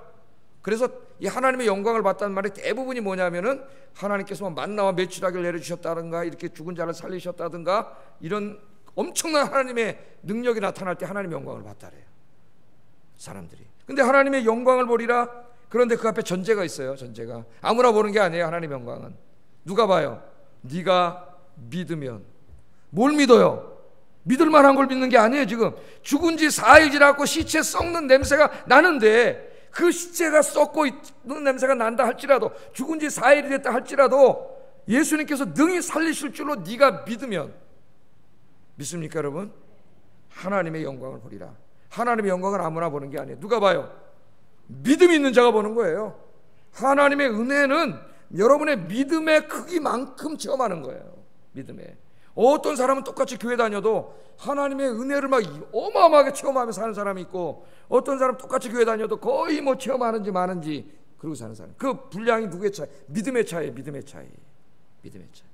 그래서 이 하나님의 영광을 봤다는 말이 대부분이 뭐냐면은 하나님께서 만나와 메추라기를 내려주셨다든가 이렇게 죽은 자를 살리셨다든가 이런 엄청난 하나님의 능력이 나타날 때 하나님의 영광을 봤다래요, 사람들이. 근데 하나님의 영광을 보리라. 그런데 그 앞에 전제가 있어요. 전제가 아무나 보는 게 아니에요. 하나님의 영광은 누가 봐요? 네가 믿으면. 뭘 믿어요? 믿을 만한 걸 믿는 게 아니에요. 지금 죽은 지 4일 지났고 시체 썩는 냄새가 나는데, 그 시체가 썩고 있는 냄새가 난다 할지라도, 죽은 지 4일이 됐다 할지라도 예수님께서 능히 살리실 줄로 네가 믿으면, 믿습니까 여러분? 하나님의 영광을 보리라. 하나님의 영광을 아무나 보는 게 아니에요. 누가 봐요? 믿음이 있는 자가 보는 거예요. 하나님의 은혜는 여러분의 믿음의 크기만큼 체험하는 거예요. 믿음에. 어떤 사람은 똑같이 교회 다녀도 하나님의 은혜를 막 어마어마하게 체험하며 사는 사람이 있고, 어떤 사람은 똑같이 교회 다녀도 거의 뭐 체험하는지 마는지 그러고 사는 사람. 그 분량이 누구의 차이? 믿음의 차이. 믿음의 차이. 믿음의 차이.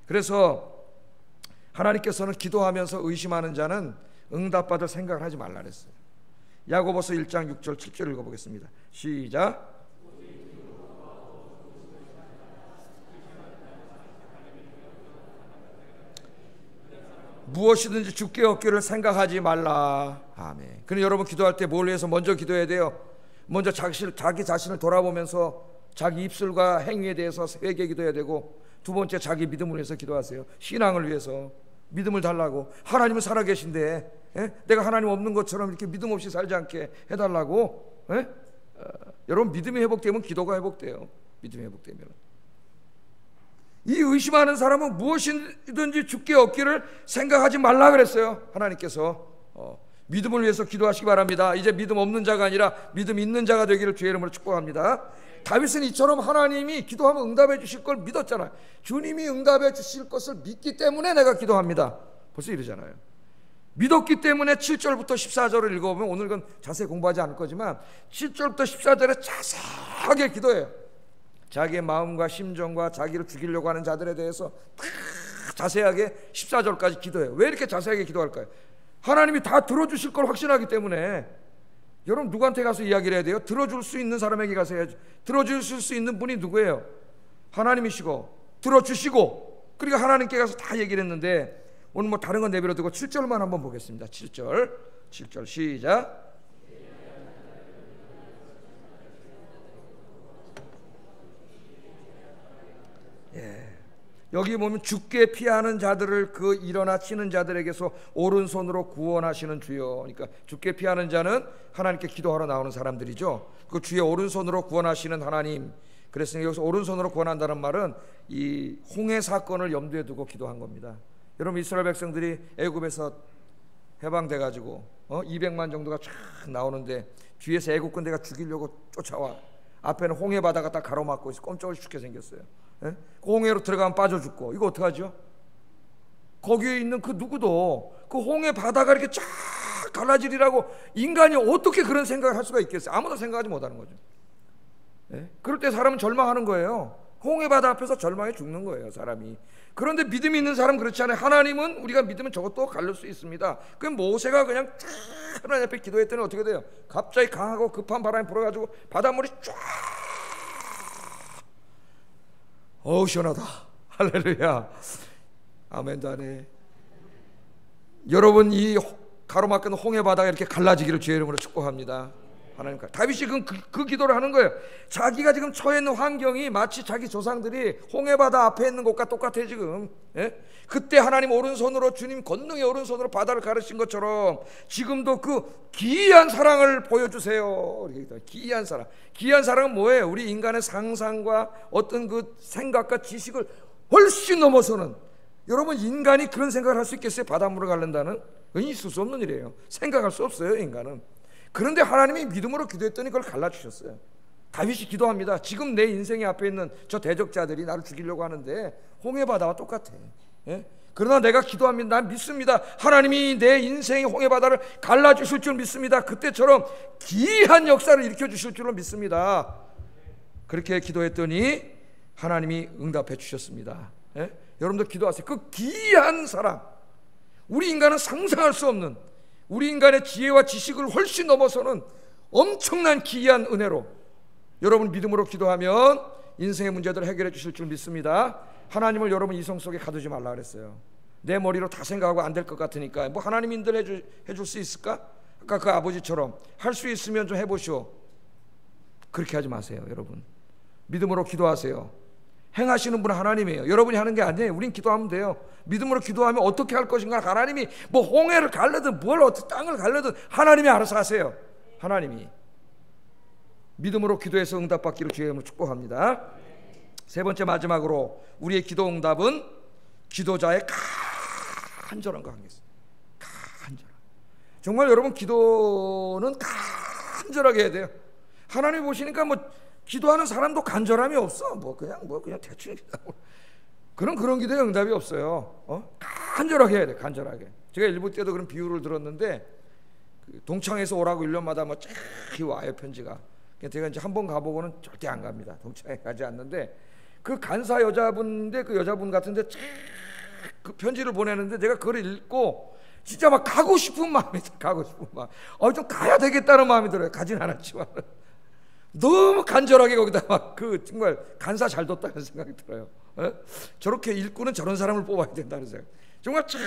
그래서 하나님께서는 기도하면서 의심하는 자는 응답받을 생각을 하지 말라 그랬어요. 야고보서 1장 6절 7절 읽어보겠습니다. 시작. 무엇이든지 주께 얻기를 생각하지 말라. 아멘. 그럼 여러분 기도할 때 뭘 위해서 먼저 기도해야 돼요? 먼저 자기 자신을 돌아보면서 자기 입술과 행위에 대해서 회개 기도해야 되고, 두 번째 자기 믿음을 위해서 기도하세요. 신앙을 위해서 믿음을 달라고. 하나님은 살아계신데 내가 하나님 없는 것처럼 이렇게 믿음 없이 살지 않게 해달라고. 여러분 믿음이 회복되면 기도가 회복돼요. 믿음이 회복되면. 이 의심하는 사람은 무엇이든지 주께 얻기를 생각하지 말라 그랬어요. 하나님께서 믿음을 위해서 기도하시기 바랍니다. 이제 믿음 없는 자가 아니라 믿음 있는 자가 되기를 주의 이름으로 축복합니다. 다윗은 이처럼 하나님이 기도하면 응답해 주실 걸 믿었잖아요. 주님이 응답해 주실 것을 믿기 때문에 내가 기도합니다. 벌써 이러잖아요. 믿었기 때문에 7절부터 14절을 읽어보면, 오늘 그건 자세히 공부하지 않을 거지만 7절부터 14절에 자세하게 기도해요. 자기의 마음과 심정과 자기를 죽이려고 하는 자들에 대해서 다 자세하게 14절까지 기도해요. 왜 이렇게 자세하게 기도할까요? 하나님이 다 들어주실 걸 확신하기 때문에. 여러분 누구한테 가서 이야기를 해야 돼요? 들어줄 수 있는 사람에게 가서 해야죠. 들어주실 수 있는 분이 누구예요? 하나님이시고 들어주시고, 그러니까 하나님께 가서 다 얘기를 했는데, 오늘 뭐 다른 건 내버려 두고 7절만 한번 보겠습니다. 7절 시작. 여기 보면 주께 피하는 자들을 그 일어나 치는 자들에게서 오른손으로 구원하시는 주여. 그러니까 주께 피하는 자는 하나님께 기도하러 나오는 사람들이죠. 그 주의 오른손으로 구원하시는 하나님. 그래서 여기서 오른손으로 구원한다는 말은 이 홍해 사건을 염두에 두고 기도한 겁니다. 여러분 이스라엘 백성들이 애굽에서 해방돼 가지고 200만 정도가 쫙 나오는데, 뒤에서 애굽 군대가 죽이려고 쫓아와. 앞에는 홍해 바다가 딱 가로막고 있어. 꼼짝없이 죽게 생겼어요. 그 홍해로 들어가면 빠져 죽고. 이거 어떡하죠? 거기에 있는 그 누구도 그 홍해 바다가 이렇게 쫙 갈라지리라고 인간이 어떻게 그런 생각을 할 수가 있겠어요? 아무도 생각하지 못하는 거죠. 그럴 때 사람은 절망하는 거예요. 홍해 바다 앞에서 절망해 죽는 거예요, 사람이. 그런데 믿음이 있는 사람은 그렇지 않아요. 하나님은 우리가 믿으면 저것도 가릴 수 있습니다. 그 모세가 그냥 쫙 하나님 앞에 기도했더니 어떻게 돼요? 갑자기 강하고 급한 바람이 불어가지고 바닷물이 쫙. 어우 시원하다. 할렐루야. 아멘도 하네. 여러분 이 가로막힌 홍해 바다가 이렇게 갈라지기를 주의 이름으로 축복합니다. 하나님, 다윗이 그 기도를 하는 거예요. 자기가 지금 처해 있는 환경이 마치 자기 조상들이 홍해 바다 앞에 있는 것과 똑같아요 지금. 그때 하나님 오른손으로, 주님 권능의 오른손으로 바다를 가르신 것처럼 지금도 그 기이한 사랑을 보여주세요. 기이한 사랑. 기이한 사랑은 뭐예요? 우리 인간의 상상과 어떤 그 생각과 지식을 훨씬 넘어서는. 여러분 인간이 그런 생각을 할 수 있겠어요? 바닷물을 가른다는? 그건 있을 수 없는 일이에요. 생각할 수 없어요 인간은. 그런데 하나님이 믿음으로 기도했더니 그걸 갈라주셨어요. 다윗이 기도합니다. 지금 내 인생의 앞에 있는 저 대적자들이 나를 죽이려고 하는데 홍해 바다와 똑같아. 그러나 내가 기도합니다. 난 믿습니다. 하나님이 내 인생의 홍해 바다를 갈라주실 줄 믿습니다. 그때처럼 기이한 역사를 일으켜주실 줄로 믿습니다. 그렇게 기도했더니 하나님이 응답해 주셨습니다. 여러분들 기도하세요. 그 기이한 사랑, 우리 인간은 상상할 수 없는, 우리 인간의 지혜와 지식을 훨씬 넘어서는 엄청난 기이한 은혜로 여러분 믿음으로 기도하면 인생의 문제들을 해결해 주실 줄 믿습니다. 하나님을 여러분 이성 속에 가두지 말라 그랬어요. 내 머리로 다 생각하고 안 될 것 같으니까 뭐 하나님 인들 해줄 수 있을까? 아까 그 아버지처럼 할 수 있으면 좀 해보시오. 그렇게 하지 마세요. 여러분 믿음으로 기도하세요. 행하시는 분은 하나님이에요. 여러분이 하는 게 아니에요. 우린 기도하면 돼요. 믿음으로 기도하면 어떻게 할 것인가 하나님이 뭐 홍해를 갈르든 뭘 어떻게 땅을 갈르든 하나님이 알아서 하세요. 하나님이. 믿음으로 기도해서 응답받기를 주의 이름으로 축복합니다. 세 번째 마지막으로 우리의 기도 응답은 기도자의 간절한 거 하겠습니다. 간절한. 정말 여러분 기도는 간절하게 해야 돼요. 하나님 보시니까 뭐 기도하는 사람도 간절함이 없어. 뭐 그냥 대충 그런 기도에 응답이 없어요. 간절하게 해야 돼. 간절하게. 제가 일부 때도 그런 비유를 들었는데 그 동창에서 오라고 1년마다 뭐 쫙 와요 편지가. 제가 이제 한번 가보고는 절대 안 갑니다. 동창에 가지 않는데 그 간사 여자분인데 그 여자분 같은데 쫙 그 편지를 보내는데 제가 그걸 읽고 진짜 막 가고 싶은 마음이 가고 싶은 마음. 좀 가야 되겠다는 마음이 들어요. 가진 않았지만 너무 간절하게 거기다 막 그 정말 간사 잘 뒀다는 생각이 들어요. 저렇게 일꾼은 저런 사람을 뽑아야 된다는 생각. 정말 쫙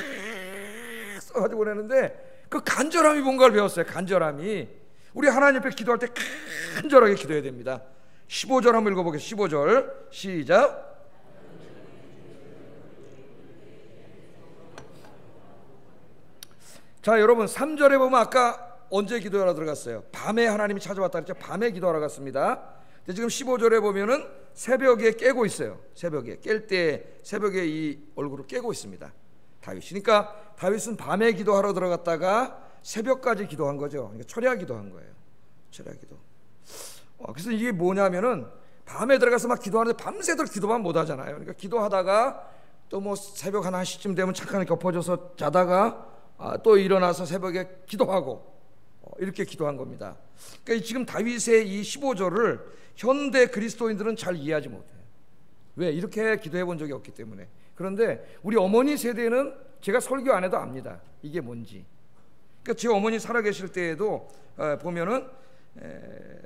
써가지고 보내는데 그 간절함이 뭔가를 배웠어요. 간절함이. 우리 하나님 앞에 기도할 때 간절하게 기도해야 됩니다. 15절 한번 읽어보겠습니다. 15절 시작. 자 여러분 3절에 보면 아까 언제 기도하러 들어갔어요? 밤에 하나님이 찾아왔다 그랬죠. 밤에 기도하러 갔습니다. 근데 지금 15절에 보면은 새벽에 깨고 있어요. 새벽에 깰 때 새벽에 이 얼굴을 깨고 있습니다. 다윗이. 그러니까 다윗은 밤에 기도하러 들어갔다가 새벽까지 기도한 거죠. 그러니까 철야 기도한 거예요. 철야 기도. 그래서 이게 뭐냐면은 밤에 들어가서 막 기도하는데 밤새도록 기도만 못 하잖아요. 그러니까 기도하다가 또 뭐 새벽 1시쯤 되면 잠깐 겹어져서 자다가 또 일어나서 새벽에 기도하고 이렇게 기도한 겁니다. 그러니까 지금 다윗의 이 15절을 현대 그리스도인들은 잘 이해하지 못해요. 왜? 이렇게 기도해 본 적이 없기 때문에. 그런데 우리 어머니 세대는 제가 설교 안 해도 압니다. 이게 뭔지. 그러니까 제 어머니 살아계실 때에도 보면은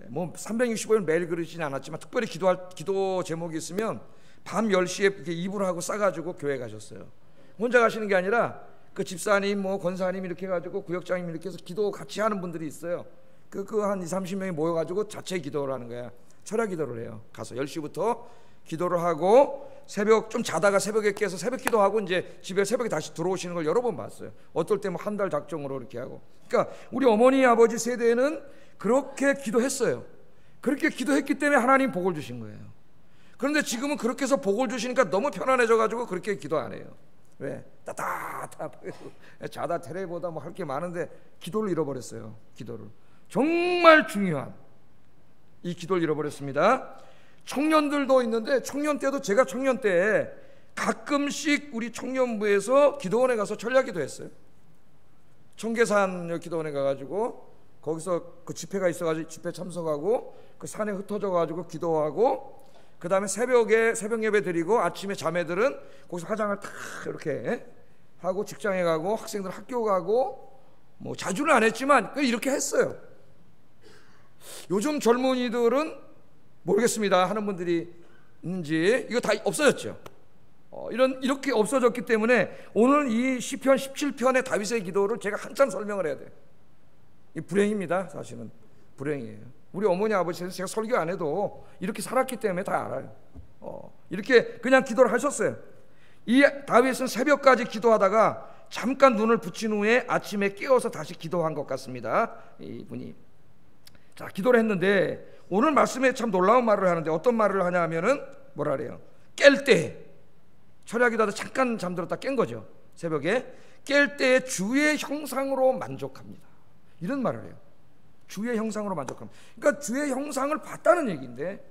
뭐 365일 매일 그러지는 않았지만 특별히 기도 제목이 있으면 밤 10시에 이렇게 이불 하고 싸가지고 교회 가셨어요. 혼자 가시는 게 아니라 그 집사님 뭐 권사님 이렇게 해가지고 구역장님 이렇게 해서 기도 같이 하는 분들이 있어요. 그 한 20-30명이 모여가지고 자체 기도를 하는 거야. 철야 기도를 해요. 가서 10시부터 기도를 하고 새벽 좀 자다가 새벽에 깨서 새벽 기도하고 이제 집에 새벽에 다시 들어오시는 걸 여러 번 봤어요. 어떨 때 뭐 한 달 작정으로 이렇게 하고. 그러니까 우리 어머니 아버지 세대는 그렇게 기도했어요. 그렇게 기도했기 때문에 하나님 복을 주신 거예요. 그런데 지금은 그렇게 해서 복을 주시니까 너무 편안해져가지고 그렇게 기도 안 해요. 왜? 따뜻하고 자다 테레보다 뭐 할 게 많은데 기도를 잃어버렸어요. 기도를. 정말 중요한 이 기도를 잃어버렸습니다. 청년들도 있는데 청년 때도 제가 청년 때 가끔씩 우리 청년부에서 기도원에 가서 철야 기도했어요. 청계산 기도원에 가가지고 거기서 그 집회가 있어가지고 집회 참석하고 그 산에 흩어져가지고 기도하고 그 다음에 새벽에 새벽 예배 드리고 아침에 자매들은 거기서 화장을 탁 이렇게 하고 직장에 가고 학생들 학교 가고 뭐 자주는 안 했지만 이렇게 했어요. 요즘 젊은이들은 모르겠습니다. 하는 분들이 있는지. 이거 다 없어졌죠. 이렇게 없어졌기 때문에 오늘 이 시편 17편의 다윗의 기도를 제가 한참 설명을 해야 돼요. 이 불행입니다. 사실은 불행이에요. 우리 어머니 아버지는 제가 설교 안 해도 이렇게 살았기 때문에 다 알아요. 이렇게 그냥 기도를 하셨어요. 이 다윗은 새벽까지 기도하다가 잠깐 눈을 붙인 후에 아침에 깨어서 다시 기도한 것 같습니다. 이분이. 자, 기도를 했는데 오늘 말씀에 참 놀라운 말을 하는데 어떤 말을 하냐 하면은 뭐라 그래요? 깰 때 철야 기도하다 잠깐 잠들었다 깬 거죠. 새벽에 깰 때 주의 형상으로 만족합니다. 이런 말을 해요. 주의 형상으로 만족합니다. 그러니까 주의 형상을 봤다는 얘기인데,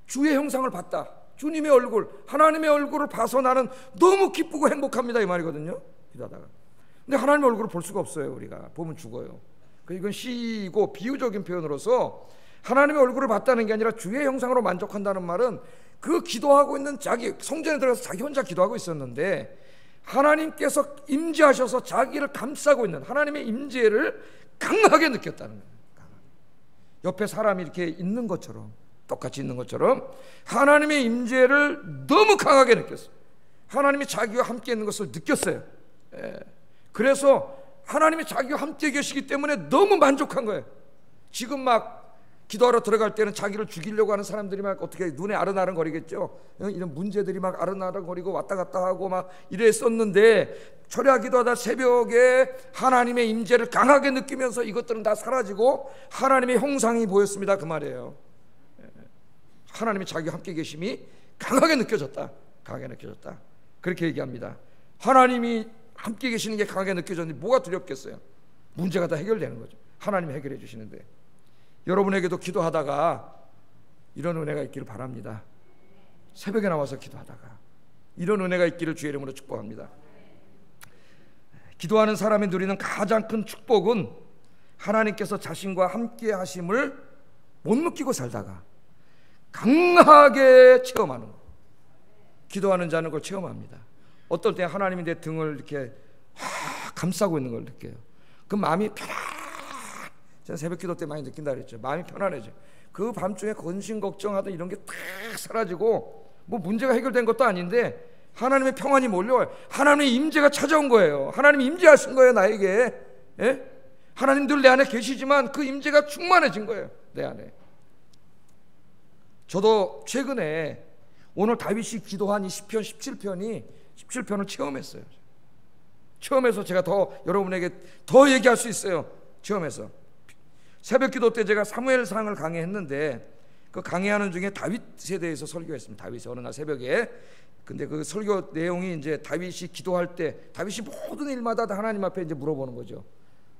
주의 형상을 봤다. 주님의 얼굴, 하나님의 얼굴을 봐서 나는 너무 기쁘고 행복합니다. 이 말이거든요. 기도하다가. 근데 하나님의 얼굴을 볼 수가 없어요. 우리가 보면 죽어요. 이건 시이고 비유적인 표현으로서 하나님의 얼굴을 봤다는 게 아니라 주의 형상으로 만족한다는 말은 그 기도하고 있는 자기 성전에 들어가서 자기 혼자 기도하고 있었는데 하나님께서 임재하셔서 자기를 감싸고 있는 하나님의 임재를 강하게 느꼈다는 거예요. 옆에 사람이 이렇게 있는 것처럼, 똑같이 있는 것처럼 하나님의 임재를 너무 강하게 느꼈어요. 하나님이 자기와 함께 있는 것을 느꼈어요. 그래서 하나님이 자기와 함께 계시기 때문에 너무 만족한 거예요. 지금 막 기도하러 들어갈 때는 자기를 죽이려고 하는 사람들이 막 어떻게 눈에 아른아른거리겠죠. 이런 문제들이 막 아른아른거리고 왔다 갔다 하고 막 이랬었는데, 철야 기도하다 새벽에 하나님의 임재를 강하게 느끼면서 이것들은 다 사라지고 하나님의 형상이 보였습니다, 그 말이에요. 하나님이 자기와 함께 계심이 강하게 느껴졌다. 강하게 느껴졌다. 그렇게 얘기합니다. 하나님이 함께 계시는 게 강하게 느껴졌는데 뭐가 두렵겠어요? 문제가 다 해결되는 거죠. 하나님이 해결해 주시는데. 여러분에게도 기도하다가 이런 은혜가 있기를 바랍니다. 새벽에 나와서 기도하다가 이런 은혜가 있기를 주의 이름으로 축복합니다. 기도하는 사람이 누리는 가장 큰 축복은 하나님께서 자신과 함께 하심을 못 느끼고 살다가 강하게 체험하는 것. 기도하는 자는 그걸 체험합니다. 어떨 때 하나님이 내 등을 이렇게 감싸고 있는 걸 느껴요. 그 마음이 제가 새벽 기도 때 많이 느낀다 그랬죠. 마음이 편안해져. 그 밤중에 근심 걱정하던 이런 게 탁 사라지고, 뭐 문제가 해결된 것도 아닌데 하나님의 평안이 몰려와요. 하나님의 임재가 찾아온 거예요. 하나님이 임재하신 거예요, 나에게. 하나님 늘 내 안에 계시지만 그 임재가 충만해진 거예요, 내 안에. 저도 최근에 오늘 다윗이 기도한 이 시편 17편을 체험했어요. 체험해서 제가 더 여러분에게 더 얘기할 수 있어요. 체험해서 새벽 기도 때 제가 사무엘상을 강의했는데, 그 강의하는 중에 다윗에 대해서 설교했습니다. 다윗이 어느 날 새벽에. 근데 그 설교 내용이 이제 다윗이 기도할 때 다윗이 모든 일마다 하나님 앞에 이제 물어보는 거죠.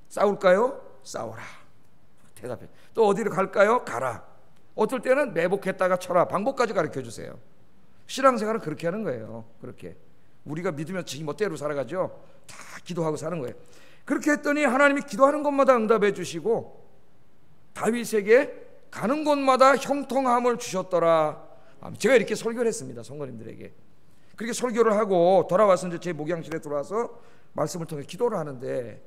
싸울까요? 싸워라. 대답해. 또 어디로 갈까요? 가라. 어떨 때는 매복했다가 쳐라. 방법까지 가르쳐 주세요. 신앙생활은 그렇게 하는 거예요. 그렇게 우리가 믿으면 지 멋대로 살아가죠. 다 기도하고 사는 거예요. 그렇게 했더니 하나님이 기도하는 것마다 응답해 주시고 다윗에게 가는 곳마다 형통함을 주셨더라. 제가 이렇게 설교를 했습니다, 성도님들에게. 그렇게 설교를 하고 돌아와서 이제 제 목양실에 들어와서 말씀을 통해 기도를 하는데,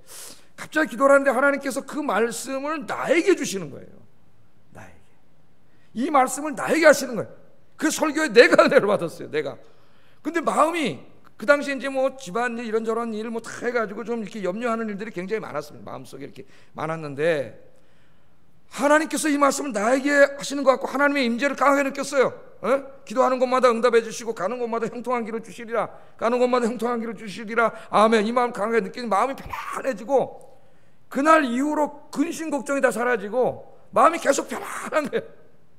갑자기 기도를 하는데 하나님께서 그 말씀을 나에게 주시는 거예요. 나에게. 이 말씀을 나에게 하시는 거예요. 그 설교에 내가 은혜를 받았어요. 내가. 근데 마음이 그 당시에 이제 뭐 집안일 이런저런 일 뭐 다 해가지고 좀 이렇게 염려하는 일들이 굉장히 많았습니다. 마음속에 이렇게 많았는데 하나님께서 이 말씀을 나에게 하시는 것 같고 하나님의 임재를 강하게 느꼈어요. 기도하는 곳마다 응답해 주시고 가는 곳마다 형통한 길을 주시리라. 가는 곳마다 형통한 길을 주시리라. 아멘. 이 마음 강하게 느끼는 마음이 편안해지고, 그날 이후로 근심 걱정이 다 사라지고 마음이 계속 편안한 거예요.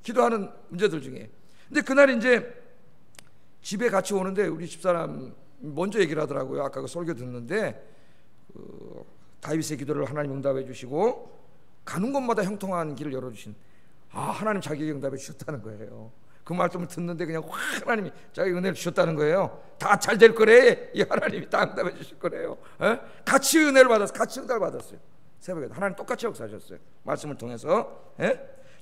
기도하는 문제들 중에. 근데 그날 이제 집에 같이 오는데 우리 집사람 먼저 얘기를 하더라고요. 아까 그 설교 듣는데 다윗의 기도를 하나님 응답해 주시고 가는 곳마다 형통한 길을 열어주신, 하나님 자기에게 응답해 주셨다는 거예요. 그 말씀을 듣는데 그냥 확 하나님이 자기 은혜를 주셨다는 거예요. 다 잘 될 거래. 이 하나님이 다 응답해 주실 거래요. 같이 은혜를 받았어요. 같이 응답을 받았어요. 새벽에 하나님 똑같이 역사하셨어요. 말씀을 통해서.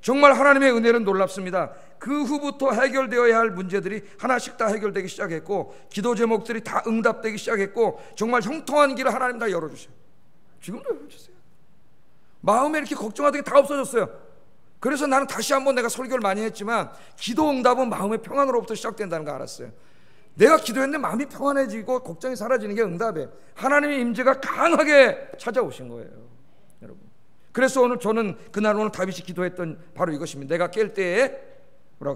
정말 하나님의 은혜는 놀랍습니다. 그 후부터 해결되어야 할 문제들이 하나씩 다 해결되기 시작했고, 기도 제목들이 다 응답되기 시작했고, 정말 형통한 길을 하나님 다 열어주셔요. 지금도 열어주세요. 마음에 이렇게 걱정하던 게 다 없어졌어요. 그래서 나는 다시 한번 내가 설교를 많이 했지만 기도 응답은 마음의 평안으로부터 시작된다는 거 알았어요. 내가 기도했는데 마음이 평안해지고 걱정이 사라지는 게 응답이에요. 하나님의 임재가 강하게 찾아오신 거예요, 여러분. 그래서 오늘 저는 오늘 다윗이 기도했던 바로 이것입니다. 내가 깰 때에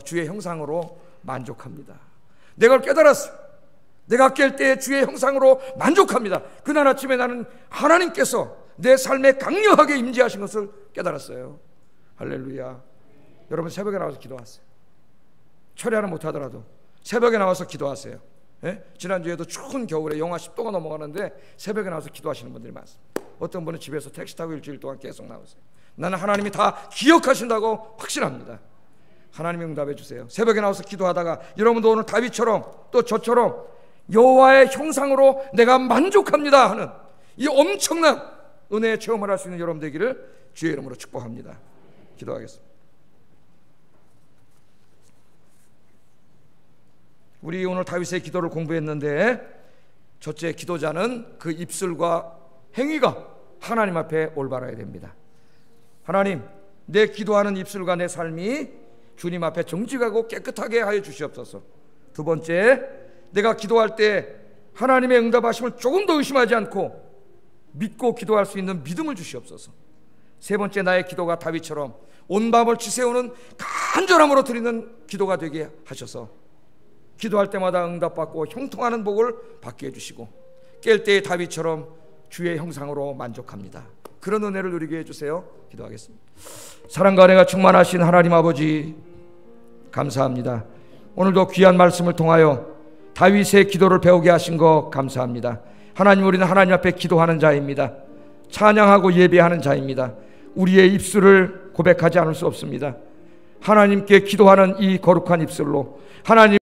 주의 형상으로 만족합니다. 내가 깨달았어요. 내가 깰 때에 주의 형상으로 만족합니다. 그날 아침에 나는 하나님께서 내 삶에 강력하게 임재하신 것을 깨달았어요. 할렐루야. 여러분 새벽에 나와서 기도하세요. 철야는 못하더라도 새벽에 나와서 기도하세요. 지난주에도 추운 겨울에 영하 10도가 넘어가는데 새벽에 나와서 기도하시는 분들이 많습니다. 어떤 분은 집에서 택시 타고 일주일 동안 계속 나오세요. 나는 하나님이 다 기억하신다고 확신합니다. 하나님이 응답해 주세요. 새벽에 나와서 기도하다가 여러분도 오늘 다윗처럼 또 저처럼 여호와의 형상으로 내가 만족합니다 하는 이 엄청난 은혜의 체험을 할 수 있는 여러분 되기를 주의 이름으로 축복합니다. 기도하겠습니다. 우리 오늘 다윗의 기도를 공부했는데, 첫째, 기도자는 그 입술과 행위가 하나님 앞에 올바라야 됩니다. 하나님, 내 기도하는 입술과 내 삶이 주님 앞에 정직하고 깨끗하게 하여 주시옵소서. 두 번째, 내가 기도할 때 하나님의 응답하심을 조금 더 의심하지 않고 믿고 기도할 수 있는 믿음을 주시옵소서. 세 번째, 나의 기도가 다윗처럼 온 밤을 지새우는 간절함으로 드리는 기도가 되게 하셔서 기도할 때마다 응답받고 형통하는 복을 받게 해주시고 깰 때의 다윗처럼 주의 형상으로 만족합니다. 그런 은혜를 누리게 해주세요. 기도하겠습니다. 사랑과 은혜가 충만하신 하나님 아버지, 감사합니다. 오늘도 귀한 말씀을 통하여 다윗의 기도를 배우게 하신 것 감사합니다. 하나님, 우리는 하나님 앞에 기도하는 자입니다. 찬양하고 예배하는 자입니다. 우리의 입술을 고백하지 않을 수 없습니다. 하나님께 기도하는 이 거룩한 입술로 하나님